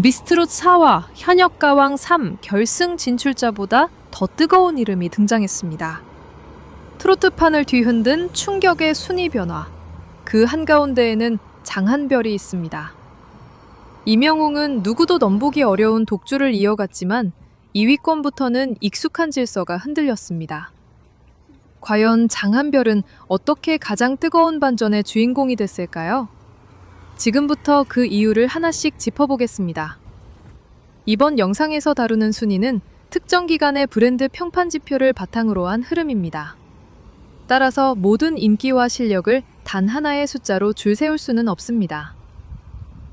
미스트롯 4와 현역가왕 3 결승 진출자보다 더 뜨거운 이름이 등장했습니다. 트로트판을 뒤흔든 충격의 순위 변화. 그 한가운데에는 장한별이 있습니다. 이명웅은 누구도 넘보기 어려운 독주를 이어갔지만 2위권부터는 익숙한 질서가 흔들렸습니다. 과연 장한별은 어떻게 가장 뜨거운 반전의 주인공이 됐을까요? 지금부터 그 이유를 하나씩 짚어보겠습니다. 이번 영상에서 다루는 순위는 특정 기간의 브랜드 평판 지표를 바탕으로 한 흐름입니다. 따라서 모든 인기와 실력을 단 하나의 숫자로 줄 세울 수는 없습니다.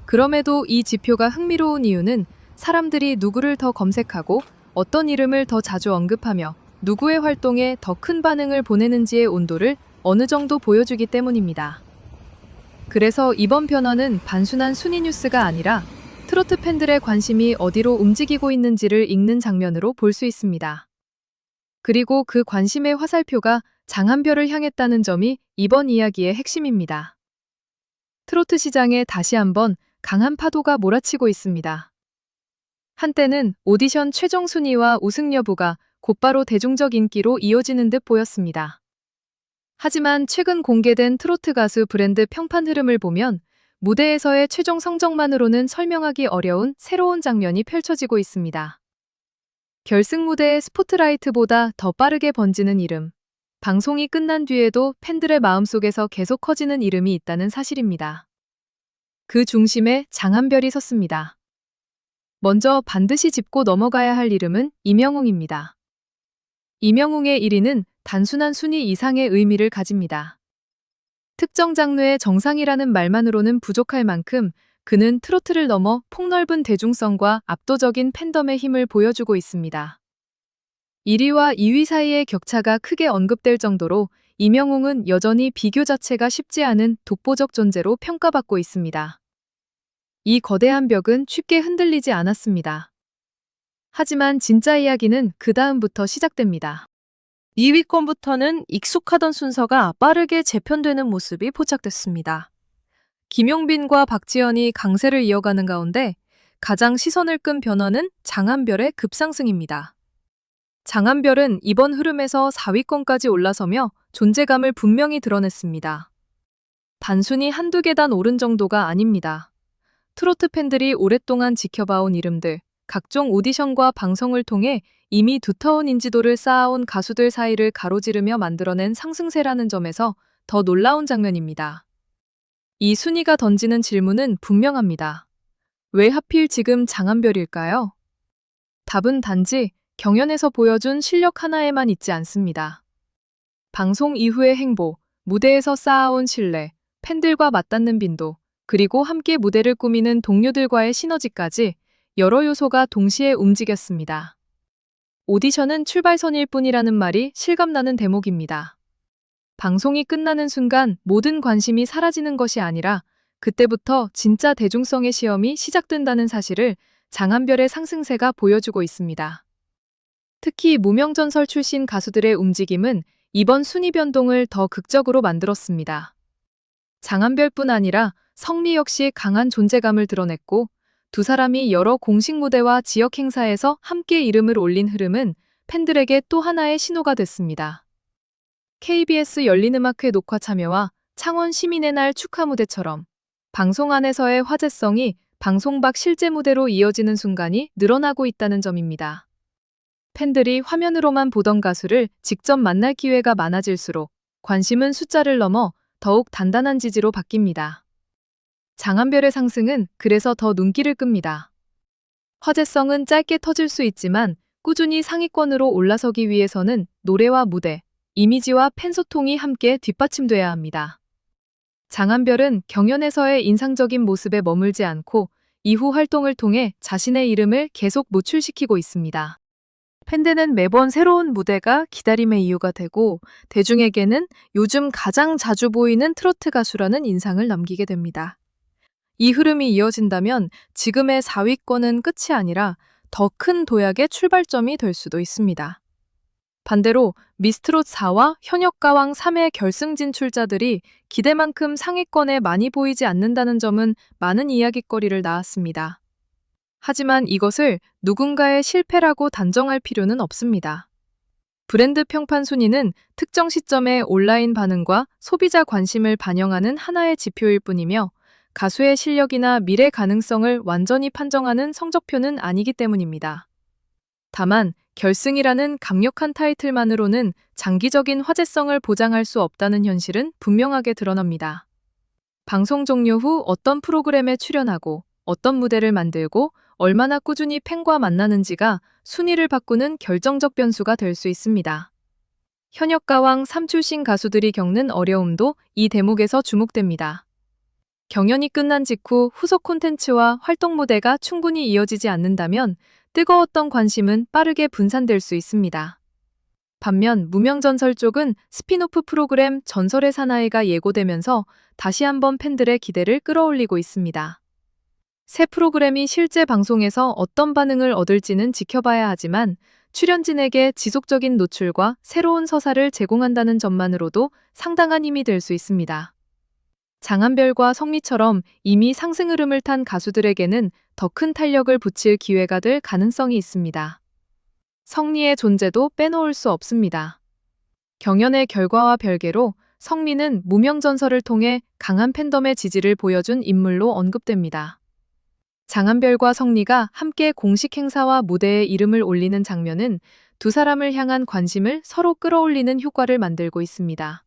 그럼에도 이 지표가 흥미로운 이유는 사람들이 누구를 더 검색하고 어떤 이름을 더 자주 언급하며 누구의 활동에 더 큰 반응을 보내는지의 온도를 어느 정도 보여주기 때문입니다. 그래서 이번 변화는 단순한 순위 뉴스가 아니라 트로트 팬들의 관심이 어디로 움직이고 있는지를 읽는 장면으로 볼 수 있습니다. 그리고 그 관심의 화살표가 장한별을 향했다는 점이 이번 이야기의 핵심입니다. 트로트 시장에 다시 한번 강한 파도가 몰아치고 있습니다. 한때는 오디션 최종 순위와 우승 여부가 곧바로 대중적 인기로 이어지는 듯 보였습니다. 하지만 최근 공개된 트로트 가수 브랜드 평판 흐름을 보면 무대에서의 최종 성적만으로는 설명하기 어려운 새로운 장면이 펼쳐지고 있습니다. 결승 무대의 스포트라이트보다 더 빠르게 번지는 이름, 방송이 끝난 뒤에도 팬들의 마음속에서 계속 커지는 이름이 있다는 사실입니다. 그 중심에 장한별이 섰습니다. 먼저 반드시 짚고 넘어가야 할 이름은 이명웅입니다. 이명웅의 1위는 단순한 순위 이상의 의미를 가집니다. 특정 장르의 정상이라는 말만으로는 부족할 만큼 그는 트로트를 넘어 폭넓은 대중성과 압도적인 팬덤의 힘을 보여주고 있습니다. 1위와 2위 사이의 격차가 크게 언급될 정도로 이명웅은 여전히 비교 자체가 쉽지 않은 독보적 존재로 평가받고 있습니다. 이 거대한 벽은 쉽게 흔들리지 않았습니다. 하지만 진짜 이야기는 그 다음부터 시작됩니다. 2위권부터는 익숙하던 순서가 빠르게 재편되는 모습이 포착됐습니다. 김용빈과 박지현이 강세를 이어가는 가운데 가장 시선을 끈 변화는 장한별의 급상승입니다. 장한별은 이번 흐름에서 4위권까지 올라서며 존재감을 분명히 드러냈습니다. 단순히 한두 계단 오른 정도가 아닙니다. 트로트 팬들이 오랫동안 지켜봐온 이름들, 각종 오디션과 방송을 통해 이미 두터운 인지도를 쌓아온 가수들 사이를 가로지르며 만들어낸 상승세라는 점에서 더 놀라운 장면입니다. 이 순위가 던지는 질문은 분명합니다. 왜 하필 지금 장한별일까요? 답은 단지 경연에서 보여준 실력 하나에만 있지 않습니다. 방송 이후의 행보, 무대에서 쌓아온 신뢰, 팬들과 맞닿는 빈도, 그리고 함께 무대를 꾸미는 동료들과의 시너지까지 여러 요소가 동시에 움직였습니다. 오디션은 출발선일 뿐이라는 말이 실감나는 대목입니다. 방송이 끝나는 순간 모든 관심이 사라지는 것이 아니라 그때부터 진짜 대중성의 시험이 시작된다는 사실을 장한별의 상승세가 보여주고 있습니다. 특히 무명전설 출신 가수들의 움직임은 이번 순위 변동을 더 극적으로 만들었습니다. 장한별뿐 아니라 성미 역시 강한 존재감을 드러냈고 두 사람이 여러 공식 무대와 지역 행사에서 함께 이름을 올린 흐름은 팬들에게 또 하나의 신호가 됐습니다. KBS 열린음악회 녹화 참여와 창원 시민의 날 축하 무대처럼 방송 안에서의 화제성이 방송 밖 실제 무대로 이어지는 순간이 늘어나고 있다는 점입니다. 팬들이 화면으로만 보던 가수를 직접 만날 기회가 많아질수록 관심은 숫자를 넘어 더욱 단단한 지지로 바뀝니다. 장한별의 상승은 그래서 더 눈길을 끕니다. 화제성은 짧게 터질 수 있지만 꾸준히 상위권으로 올라서기 위해서는 노래와 무대, 이미지와 팬소통이 함께 뒷받침돼야 합니다. 장한별은 경연에서의 인상적인 모습에 머물지 않고 이후 활동을 통해 자신의 이름을 계속 노출시키고 있습니다. 팬들은 매번 새로운 무대가 기다림의 이유가 되고 대중에게는 요즘 가장 자주 보이는 트로트 가수라는 인상을 남기게 됩니다. 이 흐름이 이어진다면 지금의 4위권은 끝이 아니라 더 큰 도약의 출발점이 될 수도 있습니다. 반대로 미스트롯 4와 현역가왕 3의 결승 진출자들이 기대만큼 상위권에 많이 보이지 않는다는 점은 많은 이야깃거리를 낳았습니다. 하지만 이것을 누군가의 실패라고 단정할 필요는 없습니다. 브랜드 평판 순위는 특정 시점의 온라인 반응과 소비자 관심을 반영하는 하나의 지표일 뿐이며 가수의 실력이나 미래 가능성을 완전히 판정하는 성적표는 아니기 때문입니다. 다만 결승이라는 강력한 타이틀만으로는 장기적인 화제성을 보장할 수 없다는 현실은 분명하게 드러납니다. 방송 종료 후 어떤 프로그램에 출연하고 어떤 무대를 만들고 얼마나 꾸준히 팬과 만나는지가 순위를 바꾸는 결정적 변수가 될 수 있습니다. 현역가왕 3 출신 가수들이 겪는 어려움도 이 대목에서 주목됩니다. 경연이 끝난 직후 후속 콘텐츠와 활동 무대가 충분히 이어지지 않는다면 뜨거웠던 관심은 빠르게 분산될 수 있습니다. 반면 무명전설 쪽은 스핀오프 프로그램 전설의 사나이가 예고되면서 다시 한번 팬들의 기대를 끌어올리고 있습니다. 새 프로그램이 실제 방송에서 어떤 반응을 얻을지는 지켜봐야 하지만 출연진에게 지속적인 노출과 새로운 서사를 제공한다는 점만으로도 상당한 힘이 될 수 있습니다. 장한별과 성미처럼 이미 상승 흐름을 탄 가수들에게는 더 큰 탄력을 붙일 기회가 될 가능성이 있습니다. 성미의 존재도 빼놓을 수 없습니다. 경연의 결과와 별개로 성미는 무명전설을 통해 강한 팬덤의 지지를 보여준 인물로 언급됩니다. 장한별과 성미가 함께 공식 행사와 무대에 이름을 올리는 장면은 두 사람을 향한 관심을 서로 끌어올리는 효과를 만들고 있습니다.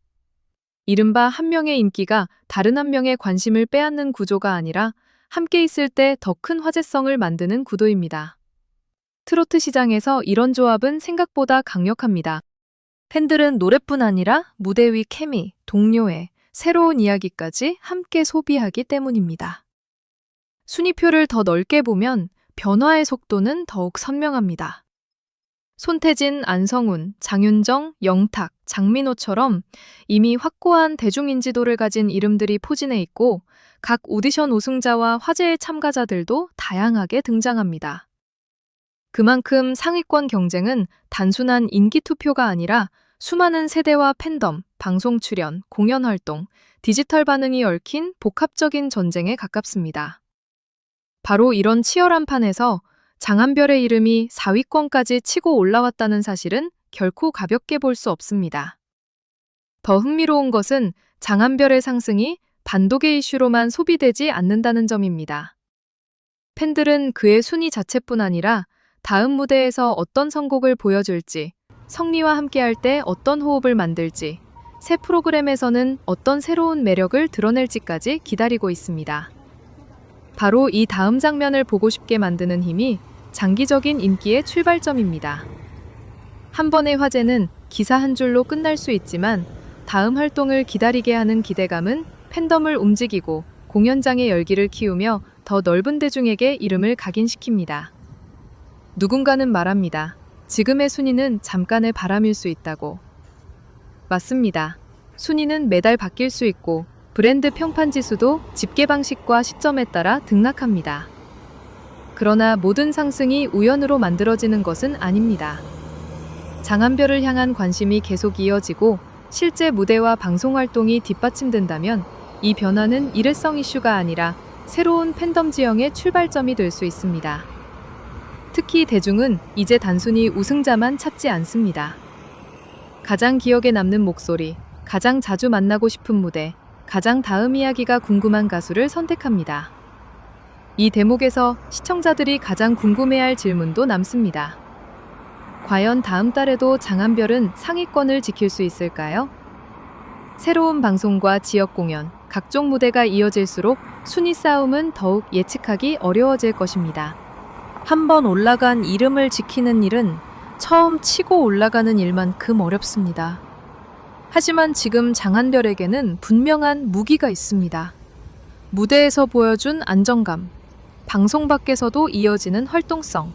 이른바 한 명의 인기가 다른 한 명의 관심을 빼앗는 구조가 아니라 함께 있을 때 더 큰 화제성을 만드는 구도입니다. 트로트 시장에서 이런 조합은 생각보다 강력합니다. 팬들은 노래뿐 아니라 무대 위 케미, 동료애, 새로운 이야기까지 함께 소비하기 때문입니다. 순위표를 더 넓게 보면 변화의 속도는 더욱 선명합니다. 손태진, 안성훈, 장윤정, 영탁, 장민호처럼 이미 확고한 대중인지도를 가진 이름들이 포진해 있고 각 오디션 우승자와 화제의 참가자들도 다양하게 등장합니다. 그만큼 상위권 경쟁은 단순한 인기 투표가 아니라 수많은 세대와 팬덤, 방송 출연, 공연 활동, 디지털 반응이 얽힌 복합적인 전쟁에 가깝습니다. 바로 이런 치열한 판에서 장한별의 이름이 4위권까지 치고 올라왔다는 사실은 결코 가볍게 볼 수 없습니다. 더 흥미로운 것은 장한별의 상승이 단독의 이슈로만 소비되지 않는다는 점입니다. 팬들은 그의 순위 자체뿐 아니라 다음 무대에서 어떤 선곡을 보여줄지, 성미와 함께할 때 어떤 호흡을 만들지, 새 프로그램에서는 어떤 새로운 매력을 드러낼지까지 기다리고 있습니다. 바로 이 다음 장면을 보고 싶게 만드는 힘이 장기적인 인기의 출발점입니다. 한 번의 화제는 기사 한 줄로 끝날 수 있지만 다음 활동을 기다리게 하는 기대감은 팬덤을 움직이고 공연장의 열기를 키우며 더 넓은 대중에게 이름을 각인시킵니다. 누군가는 말합니다. 지금의 순위는 잠깐의 바람일 수 있다고. 맞습니다. 순위는 매달 바뀔 수 있고 브랜드 평판 지수도 집계 방식과 시점에 따라 등락합니다. 그러나 모든 상승이 우연으로 만들어지는 것은 아닙니다. 장한별을 향한 관심이 계속 이어지고 실제 무대와 방송 활동이 뒷받침된다면 이 변화는 일회성 이슈가 아니라 새로운 팬덤 지형의 출발점이 될 수 있습니다. 특히 대중은 이제 단순히 우승자만 찾지 않습니다. 가장 기억에 남는 목소리, 가장 자주 만나고 싶은 무대, 가장 다음 이야기가 궁금한 가수를 선택합니다. 이 대목에서 시청자들이 가장 궁금해할 질문도 남습니다. 과연 다음 달에도 장한별은 상위권을 지킬 수 있을까요? 새로운 방송과 지역 공연, 각종 무대가 이어질수록 순위 싸움은 더욱 예측하기 어려워질 것입니다. 한번 올라간 이름을 지키는 일은 처음 치고 올라가는 일만큼 어렵습니다. 하지만 지금 장한별에게는 분명한 무기가 있습니다. 무대에서 보여준 안정감, 방송 밖에서도 이어지는 활동성,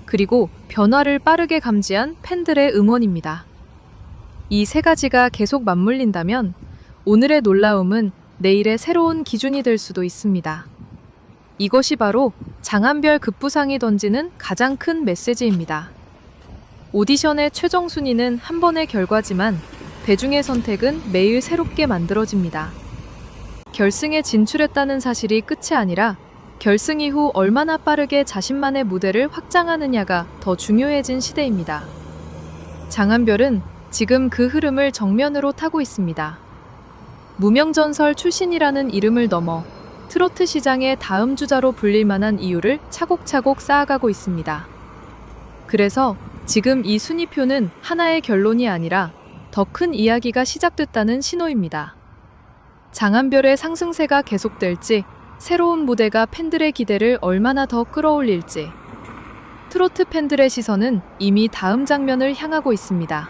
그리고 변화를 빠르게 감지한 팬들의 응원입니다. 이 세 가지가 계속 맞물린다면 오늘의 놀라움은 내일의 새로운 기준이 될 수도 있습니다. 이것이 바로 장한별 급부상이 던지는 가장 큰 메시지입니다. 오디션의 최종 순위는 한 번의 결과지만 대중의 선택은 매일 새롭게 만들어집니다. 결승에 진출했다는 사실이 끝이 아니라 결승 이후 얼마나 빠르게 자신만의 무대를 확장하느냐가 더 중요해진 시대입니다. 장한별은 지금 그 흐름을 정면으로 타고 있습니다. 무명전설 출신이라는 이름을 넘어 트로트 시장의 다음 주자로 불릴 만한 이유를 차곡차곡 쌓아가고 있습니다. 그래서 지금 이 순위표는 하나의 결론이 아니라 더 큰 이야기가 시작됐다는 신호입니다. 장한별의 상승세가 계속될지, 새로운 무대가 팬들의 기대를 얼마나 더 끌어올릴지, 트로트 팬들의 시선은 이미 다음 장면을 향하고 있습니다.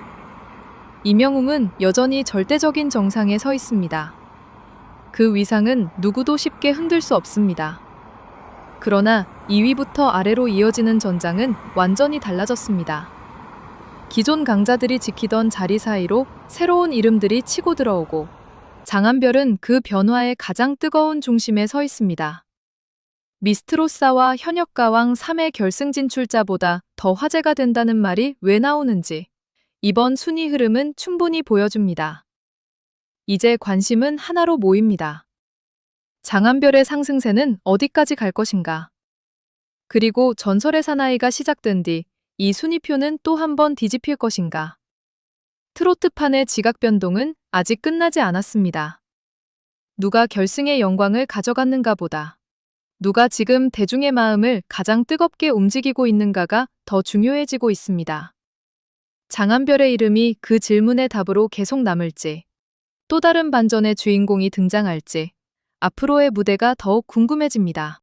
임영웅은 여전히 절대적인 정상에 서 있습니다. 그 위상은 누구도 쉽게 흔들 수 없습니다. 그러나 2위부터 아래로 이어지는 전장은 완전히 달라졌습니다. 기존 강자들이 지키던 자리 사이로 새로운 이름들이 치고 들어오고, 장한별은 그 변화의 가장 뜨거운 중심에 서 있습니다. 미스트로사와 현역가왕 3의 결승 진출자보다 더 화제가 된다는 말이 왜 나오는지 이번 순위 흐름은 충분히 보여줍니다. 이제 관심은 하나로 모입니다. 장한별의 상승세는 어디까지 갈 것인가? 그리고 전설의 사나이가 시작된 뒤 이 순위표는 또 한 번 뒤집힐 것인가? 트로트판의 지각 변동은 아직 끝나지 않았습니다. 누가 결승의 영광을 가져갔는가 보다, 누가 지금 대중의 마음을 가장 뜨겁게 움직이고 있는가가 더 중요해지고 있습니다. 장한별의 이름이 그 질문의 답으로 계속 남을지, 또 다른 반전의 주인공이 등장할지, 앞으로의 무대가 더욱 궁금해집니다.